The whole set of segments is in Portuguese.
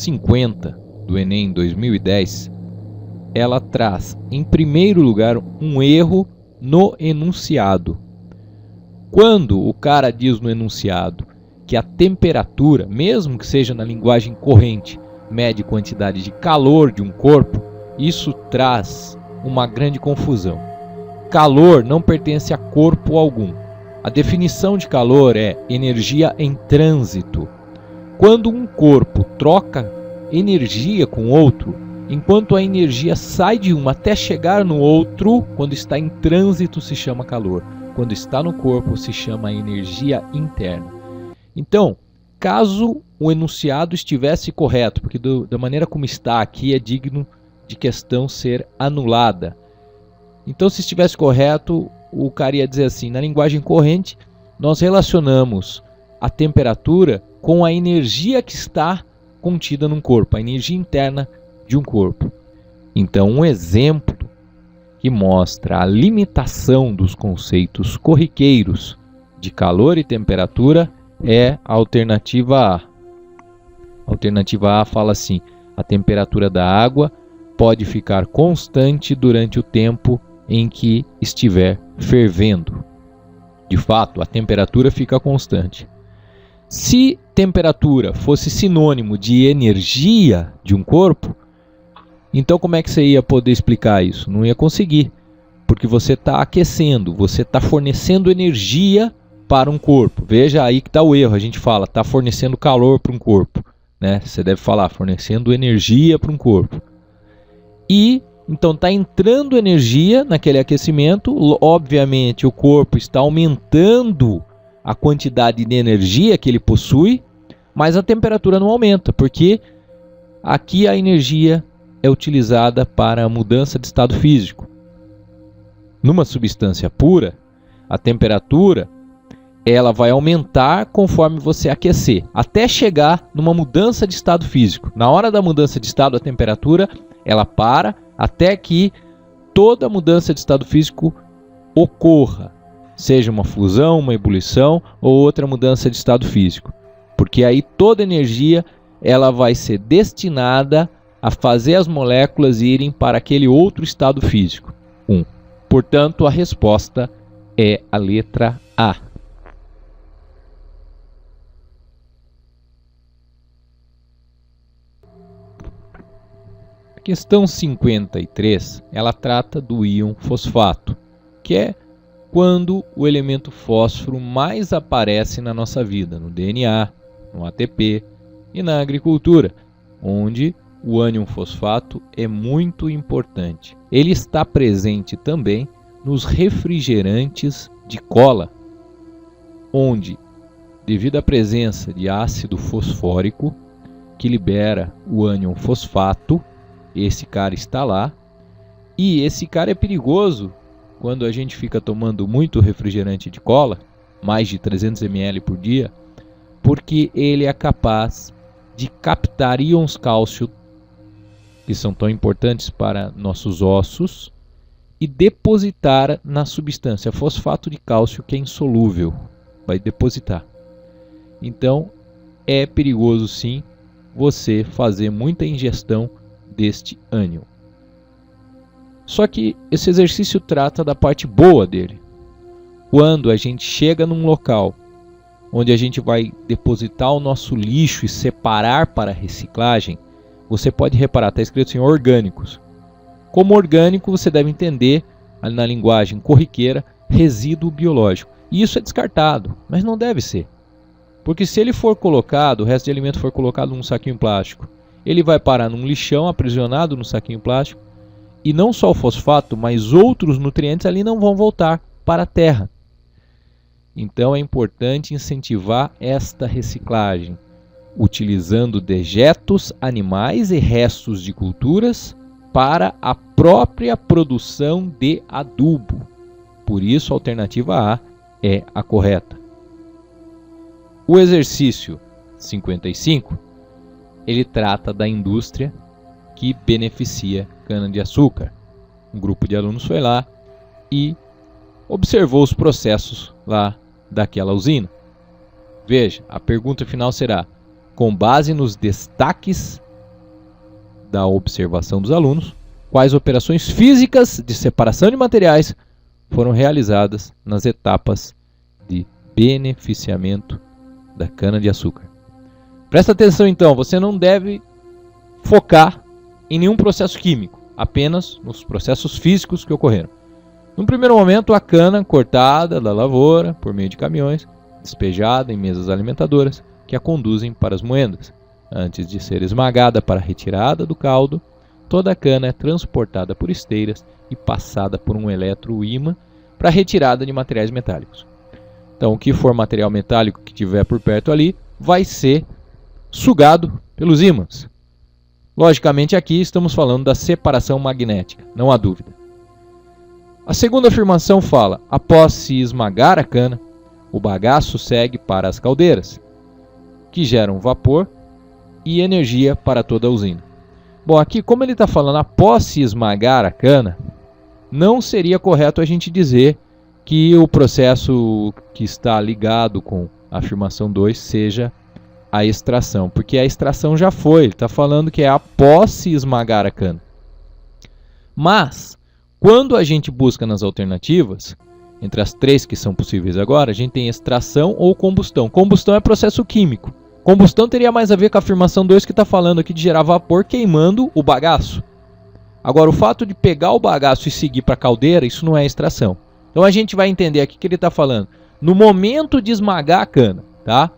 50 do Enem 2010, ela traz, em primeiro lugar, um erro no enunciado. Quando o cara diz no enunciado que a temperatura, mesmo que seja na linguagem corrente, mede quantidade de calor de um corpo, isso traz uma grande confusão. Calor não pertence a corpo algum. A definição de calor é energia em trânsito. Quando um corpo troca energia com outro, enquanto a energia sai de um até chegar no outro, quando está em trânsito se chama calor. Quando está no corpo se chama energia interna. Então, caso o enunciado estivesse correto, porque da maneira como está aqui é digno de questão ser anulada. Então, se estivesse correto, o cara ia dizer assim: na linguagem corrente, nós relacionamos a temperatura com a energia que está contida num corpo, a energia interna de um corpo. Então, um exemplo que mostra a limitação dos conceitos corriqueiros de calor e temperatura é a alternativa A. A alternativa A fala assim: a temperatura da água pode ficar constante durante o tempo em que estiver fervendo. De fato, a temperatura fica constante. Se temperatura fosse sinônimo de energia de um corpo, então como é que você ia poder explicar isso? Não ia conseguir, porque você está aquecendo, você está fornecendo energia para um corpo. Veja aí que está o erro, a gente fala, está fornecendo calor para um corpo, né? Você deve falar, fornecendo energia para um corpo. E então está entrando energia naquele aquecimento, obviamente o corpo está aumentando a quantidade de energia que ele possui, mas a temperatura não aumenta, porque aqui a energia é utilizada para a mudança de estado físico. Numa substância pura, a temperatura ela vai aumentar conforme você aquecer, até chegar numa mudança de estado físico. Na hora da mudança de estado, a temperatura ela para até que toda mudança de estado físico ocorra, seja uma fusão, uma ebulição ou outra mudança de estado físico, porque aí toda energia ela vai ser destinada a fazer as moléculas irem para aquele outro estado físico. Portanto, a resposta é a letra A. A questão 53, ela trata do íon fosfato, que é quando o elemento fósforo mais aparece na nossa vida, no DNA, no ATP e na agricultura, onde o ânion fosfato é muito importante. Ele está presente também nos refrigerantes de cola, onde, devido à presença de ácido fosfórico, que libera o ânion fosfato, esse cara está lá, e esse cara é perigoso quando a gente fica tomando muito refrigerante de cola, mais de 300 ml por dia, porque ele é capaz de captar íons cálcio, que são tão importantes para nossos ossos, e depositar na substância fosfato de cálcio, que é insolúvel, vai depositar. Então, é perigoso sim você fazer muita ingestão deste ânion. Só que esse exercício trata da parte boa dele. Quando a gente chega num local onde a gente vai depositar o nosso lixo e separar para reciclagem, você pode reparar, está escrito assim, orgânicos. Como orgânico, você deve entender, na linguagem corriqueira, resíduo biológico. E isso é descartado, mas não deve ser. Porque se ele for colocado, o resto de alimento for colocado num saquinho plástico, ele vai parar num lixão aprisionado no saquinho plástico, e não só o fosfato, mas outros nutrientes ali não vão voltar para a terra. Então é importante incentivar esta reciclagem, utilizando dejetos animais e restos de culturas para a própria produção de adubo. Por isso a alternativa A é a correta. O exercício 55, ele trata da indústria que beneficia cana-de-açúcar. Um grupo de alunos foi lá e observou os processos lá daquela usina. Veja, a pergunta final será: com base nos destaques da observação dos alunos quais operações físicas de separação de materiais foram realizadas nas etapas de beneficiamento da cana-de-açúcar. Presta atenção então, você não deve focar em nenhum processo químico, apenas nos processos físicos que ocorreram. No primeiro momento, a cana cortada da lavoura por meio de caminhões, despejada em mesas alimentadoras que a conduzem para as moendas. Antes de ser esmagada para a retirada do caldo, toda a cana é transportada por esteiras e passada por um eletroímã para a retirada de materiais metálicos. Então, o que for material metálico que tiver por perto ali, vai ser sugado pelos ímãs. Logicamente, aqui estamos falando da separação magnética, não há dúvida. A segunda afirmação fala: após se esmagar a cana, o bagaço segue para as caldeiras, que geram vapor e energia para toda a usina. Bom, aqui como ele está falando após se esmagar a cana, não seria correto a gente dizer que o processo que está ligado com a afirmação 2 seja a extração, porque a extração já foi, ele está falando que é após se esmagar a cana. Mas, quando a gente busca nas alternativas, entre as três que são possíveis agora, a gente tem extração ou combustão. Combustão é processo químico. Combustão teria mais a ver com a afirmação 2 que está falando aqui de gerar vapor queimando o bagaço. Agora, o fato de pegar o bagaço e seguir para a caldeira, isso não é extração. Então a gente vai entender aqui que ele está falando no momento de esmagar a cana, tá?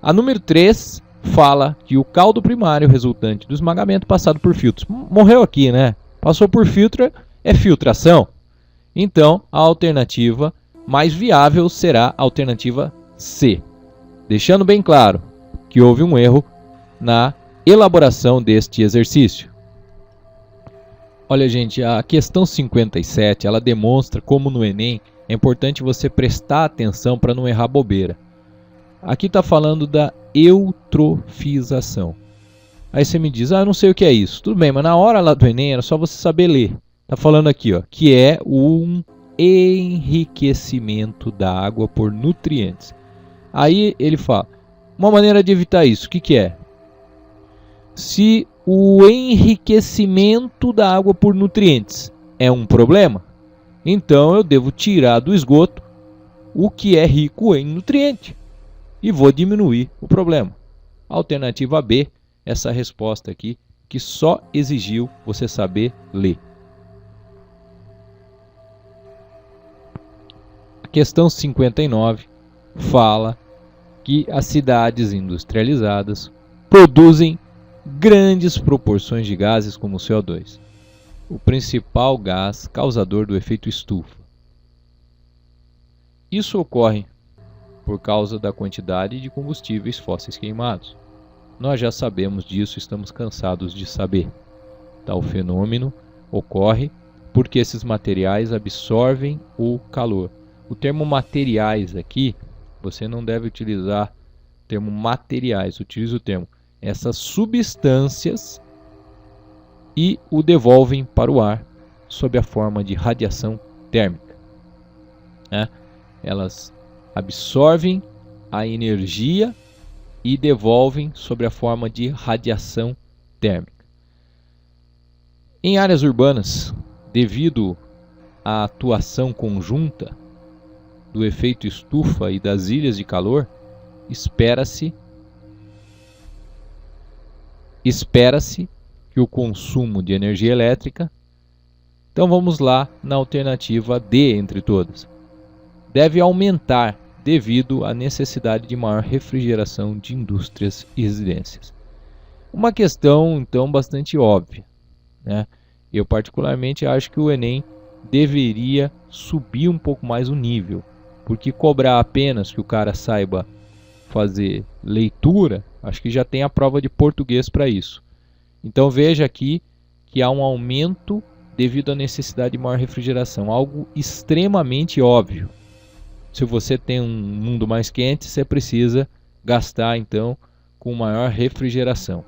A número 3 fala que o caldo primário resultante do esmagamento passado por filtros. Morreu aqui, né? Passou por filtro, é filtração. Então, a alternativa mais viável será a alternativa C. Deixando bem claro que houve um erro na elaboração deste exercício. Olha, gente, a questão 57, ela demonstra como no Enem é importante você prestar atenção para não errar bobeira. Aqui está falando da eutrofização. Aí você me diz, eu não sei o que é isso. Tudo bem, mas na hora lá do Enem era só você saber ler. Está falando aqui, ó, que é um enriquecimento da água por nutrientes. Aí ele fala, uma maneira de evitar isso, o que é? Se o enriquecimento da água por nutrientes é um problema, então eu devo tirar do esgoto o que é rico em nutriente e vou diminuir o problema. Alternativa B, essa resposta aqui, que só exigiu você saber ler. A questão 59 fala que as cidades industrializadas produzem grandes proporções de gases como o CO2, o principal gás causador do efeito estufa. Isso ocorre por causa da quantidade de combustíveis fósseis queimados. Nós já sabemos disso, estamos cansados de saber. Tal fenômeno ocorre porque esses materiais absorvem o calor. O termo materiais aqui, você não deve utilizar o termo materiais, utilize o termo essas substâncias e o devolvem para o ar sob a forma de radiação térmica. Elas absorvem a energia e devolvem sob a forma de radiação térmica. Em áreas urbanas, devido à atuação conjunta do efeito estufa e das ilhas de calor, espera-se que o consumo de energia elétrica, então vamos lá na alternativa D entre todas, deve aumentar devido à necessidade de maior refrigeração de indústrias e residências. Uma questão então bastante óbvia, né? Eu particularmente acho que o Enem deveria subir um pouco mais o nível, porque cobrar apenas que o cara saiba fazer leitura, acho que já tem a prova de português para isso. Então veja aqui que há um aumento devido à necessidade de maior refrigeração, algo extremamente óbvio. Se você tem um mundo mais quente, você precisa gastar então com maior refrigeração.